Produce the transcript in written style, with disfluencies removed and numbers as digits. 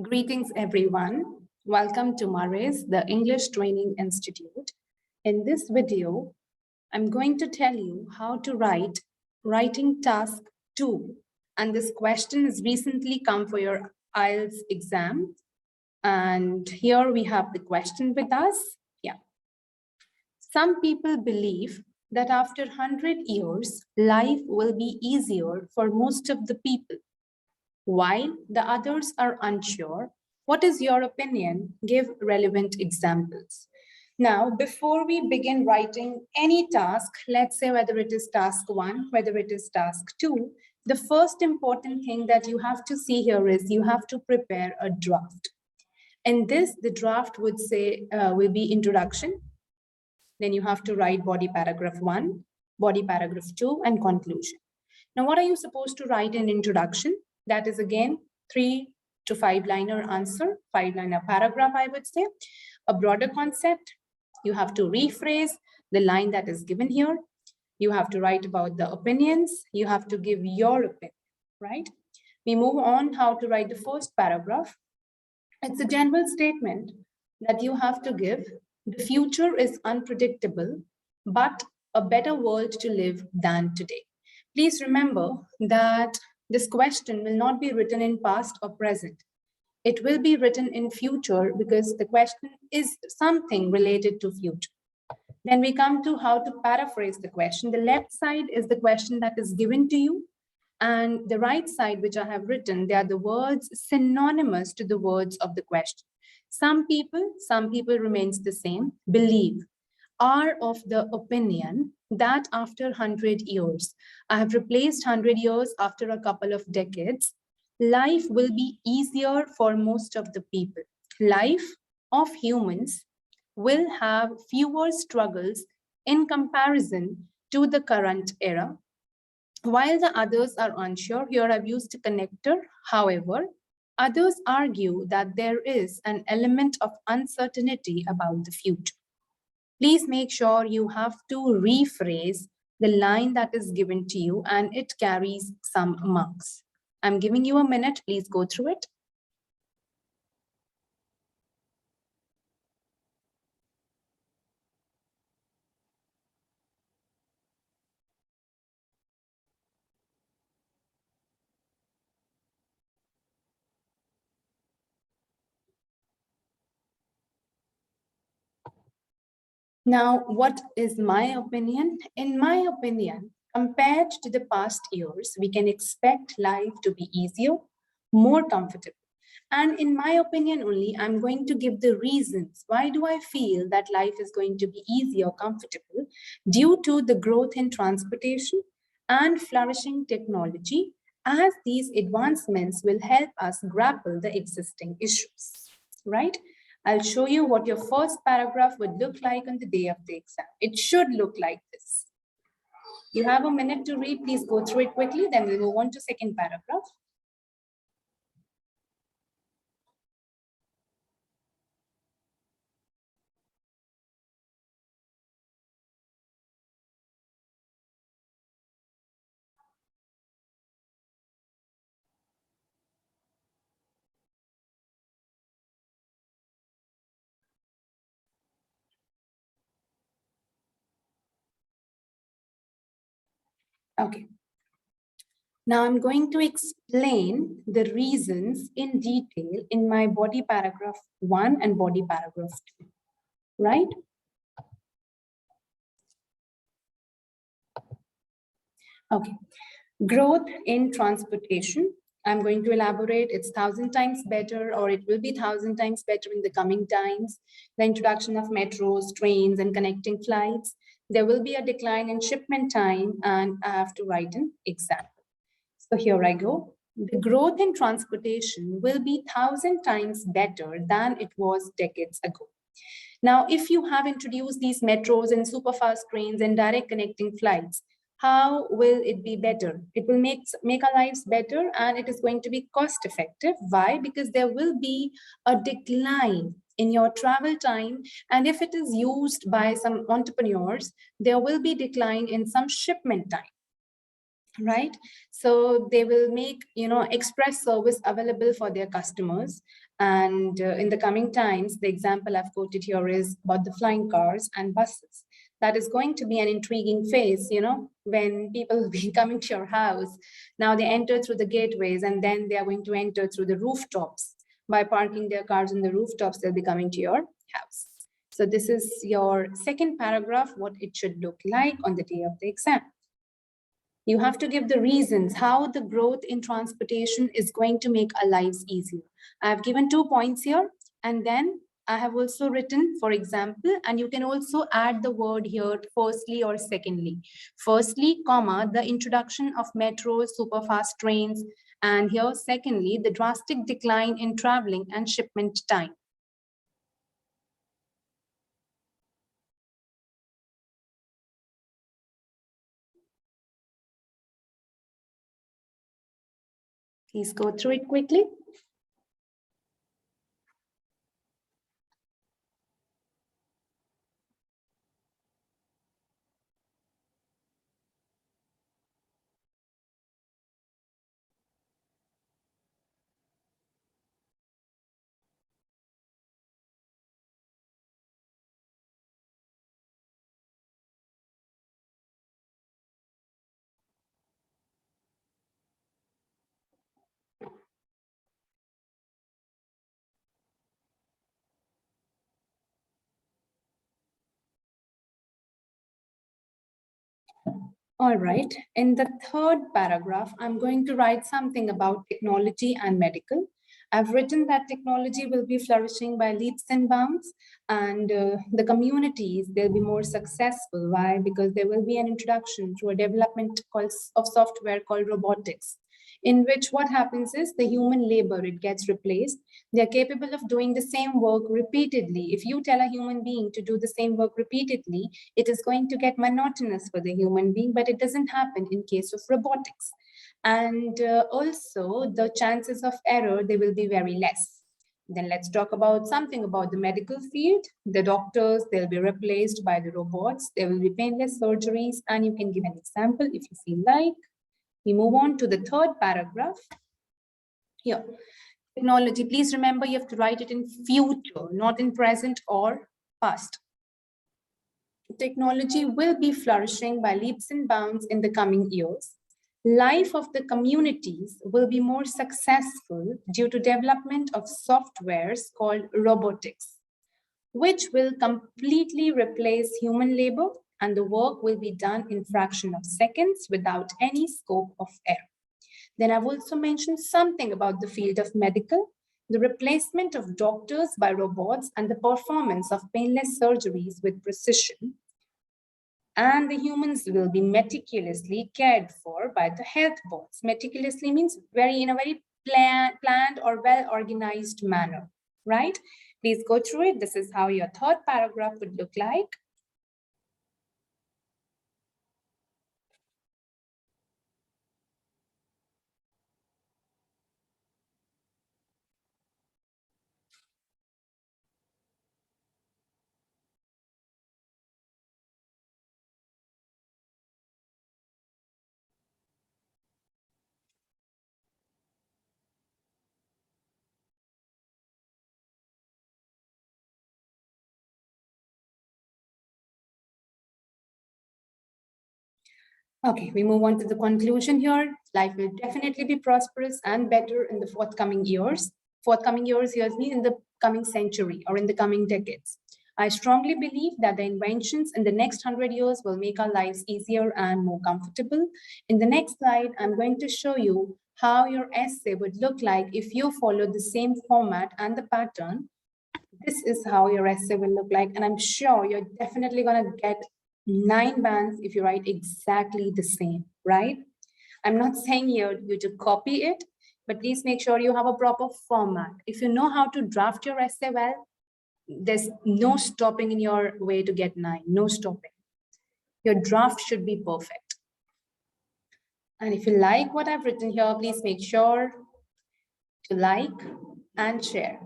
Greetings, everyone. Welcome to Paraphrase, the English Training Institute. In this video, I'm going to tell you how to write writing task 2. And this question has recently come for your Ielts exam. And here we have the question with us. Yeah. Some people believe that after 100 years, life will be easier for most of the people, while the others are unsure. What is your opinion? Give relevant examples. Now, before we begin writing any task, let's say whether it is task 1, whether it is task 2, the first important thing that you have to see here is you have to prepare a draft. And this, the draft would say, will be introduction. Then you have to write body paragraph 1, body paragraph 2, and conclusion. Now, what are you supposed to write in introduction? That is again 3 to 5 liner answer, 5 liner paragraph, I would say. A broader concept. You have to rephrase the line that is given here. You have to write about the opinions. You have to give your opinion, right? We move on how to write the first paragraph. It's a general statement that you have to give. The future is unpredictable, but a better world to live than today. Please remember that this question will not be written in past or present. It will be written in future because the question is something related to future. Then we come to how to paraphrase the question. The left side is the question that is given to you, and the right side, which I have written, they are the words synonymous to the words of the question. Some people remains the same, believe, are of the opinion that after 100 years, I have replaced 100 years after a couple of decades, life will be easier for most of the people. Life of humans will have fewer struggles in comparison to the current era. While the others are unsure, here I've used a connector. However, others argue that there is an element of uncertainty about the future. Please make sure you have to rephrase the line that is given to you and it carries some marks. I'm giving you a minute. Please go through it. Now, what is my opinion? In my opinion, compared to the past years, we can expect life to be easier, more comfortable. And in my opinion only, I'm going to give the reasons. Why do I feel that life is going to be easier, comfortable? Due to the growth in transportation and flourishing technology, as these advancements will help us grapple the existing issues, right? I'll show you what your first paragraph would look like on the day of the exam. It should look like this. You have a minute to read. Please go through it quickly. Then we'll move on to second paragraph. Okay. Now I'm going to explain the reasons in detail in my body paragraph 1 and body paragraph 2, right? Okay. Growth in transportation. I'm going to elaborate. It's 1,000 times better, or it will be 1,000 times better in the coming times. The introduction of metros, trains, and connecting flights. There will be a decline in shipment time, and I have to write an example. So here I go. The growth in transportation will be 1,000 times better than it was decades ago. Now, if you have introduced these metros and superfast trains and direct connecting flights, how will it be better? It will make our lives better, and it is going to be cost effective. Why? Because there will be a decline in your travel time, and if it is used by some entrepreneurs, there will be decline in some shipment time. right? So they will make, express service available for their customers. And in the coming times, the example I've quoted here is about the flying cars and buses. That is going to be an intriguing phase, when people will be coming to your house. Now they enter through the gateways, and then they are going to enter through the rooftops. By parking their cars on the rooftops, they'll be coming to your house. So this is your second paragraph, what it should look like on the day of the exam. You have to give the reasons how the growth in transportation is going to make our lives easier. I've given 2 points here, and then I have also written, for example, and you can also add the word here, firstly or secondly. Firstly, comma, the introduction of metros, superfast trains, and here, secondly, the drastic decline in traveling and shipment time. Please go through it quickly. All right. In the third paragraph, I'm going to write something about technology and medical. I've written that technology will be flourishing by leaps and bounds, and the communities, they'll be more successful. Why? Because there will be an introduction to a development of software called robotics, in which what happens is the human labor, it gets replaced. They're capable of doing the same work repeatedly. If you tell a human being to do the same work repeatedly, it is going to get monotonous for the human being, but it doesn't happen in case of robotics. And also the chances of error, they will be very less. Then let's talk about something about the medical field. The doctors, they'll be replaced by the robots. There will be painless surgeries, and you can give an example if you feel like. We move on to the third paragraph. Here, technology. Please remember you have to write it in future, not in present or past. Technology will be flourishing by leaps and bounds in the coming years. Life of the communities will be more successful due to development of softwares called robotics, which will completely replace human labor, and the work will be done in fraction of seconds without any scope of error. Then I've also mentioned something about the field of medical, the replacement of doctors by robots and the performance of painless surgeries with precision. And the humans will be meticulously cared for by the health boards. Meticulously means in a very planned or well-organized manner, right? Please go through it. This is how your third paragraph would look like. Okay, we move on to the conclusion here. Life will definitely be prosperous and better in the forthcoming years. Forthcoming years here means in the coming century or in the coming decades. I strongly believe that the inventions in the next 100 years will make our lives easier and more comfortable. In the next slide, I'm going to show you how your essay would look like if you follow the same format and the pattern. This is how your essay will look like, and I'm sure you're definitely going to get 9 bands if you write exactly the same, right? I'm not saying you to copy it, but please make sure you have a proper format. If you know how to draft your essay well, there's no stopping in your way to get 9, no stopping. Your draft should be perfect. And if you like what I've written here, please make sure to like and share.